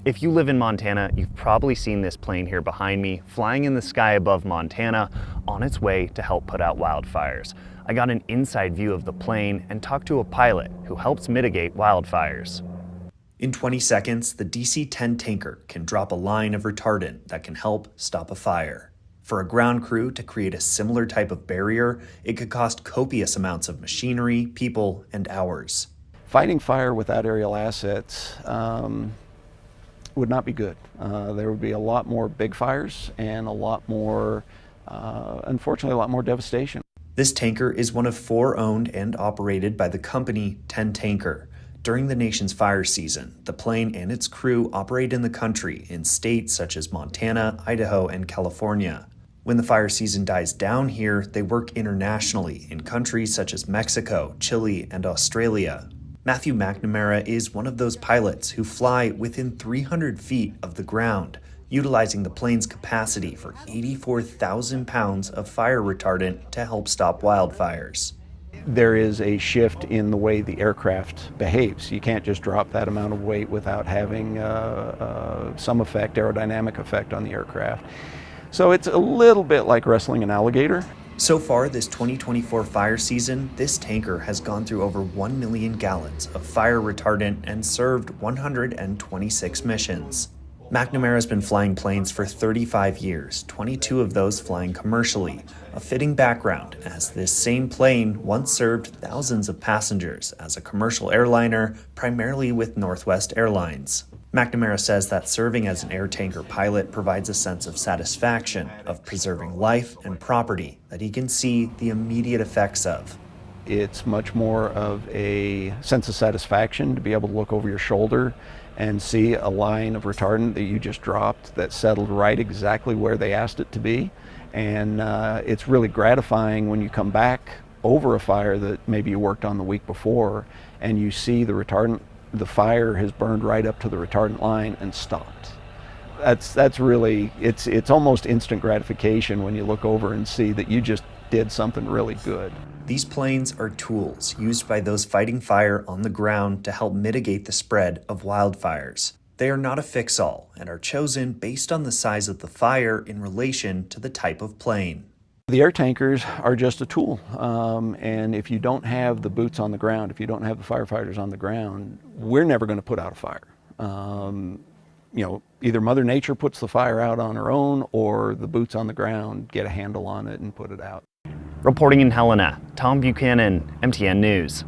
If you live in Montana, you've probably seen this plane here behind me, flying in the sky above Montana, on its way to help put out wildfires. I got an inside view of the plane and talked to a pilot who helps mitigate wildfires. In 20 seconds, the Dc10 Tanker can drop a line of retardant that can help stop a fire. For a ground crew to create a similar type of barrier, it could cost copious amounts of machinery, people, and hours. Fighting fire without aerial assets would not be good. There would be a lot more big fires and a lot more, unfortunately, a lot more devastation. This tanker is one of 4 owned and operated by the company 10 Tanker. During the nation's fire season, the plane and its crew operate in the country in states such as Montana, Idaho, and California. When the fire season dies down here, they work internationally in countries such as Mexico, Chile, and Australia. Matthew McNamara is one of those pilots who fly within 300 feet of the ground, utilizing the plane's capacity for 84,000 pounds of fire retardant to help stop wildfires. There is a shift in the way the aircraft behaves. You can't just drop that amount of weight without having some effect, aerodynamic effect on the aircraft. So it's a little bit like wrestling an alligator. So far this 2024 fire season, this tanker has gone through over 1 million gallons of fire retardant and served 126 missions. McNamara has been flying planes for 35 years, 22 of those flying commercially, a fitting background as this same plane once served thousands of passengers as a commercial airliner, primarily with Northwest Airlines. McNamara says that serving as an air tanker pilot provides a sense of satisfaction, of preserving life and property that he can see the immediate effects of. It's much more of a sense of satisfaction to be able to look over your shoulder and see a line of retardant that you just dropped that settled right exactly where they asked it to be. And it's really gratifying when you come back over a fire that maybe you worked on the week before and you see the retardant, the fire has burned right up to the retardant line and stopped. That's really, it's almost instant gratification when you look over and see that you just did something really good. These planes are tools used by those fighting fire on the ground to help mitigate the spread of wildfires. They are not a fix-all and are chosen based on the size of the fire in relation to the type of plane. The air tankers are just a tool, and if you don't have the boots on the ground, if you don't have the firefighters on the ground, we're never going to put out a fire. Either Mother Nature puts the fire out on her own, or the boots on the ground get a handle on it and put it out. Reporting in Helena, Tom Buchanan, MTN News.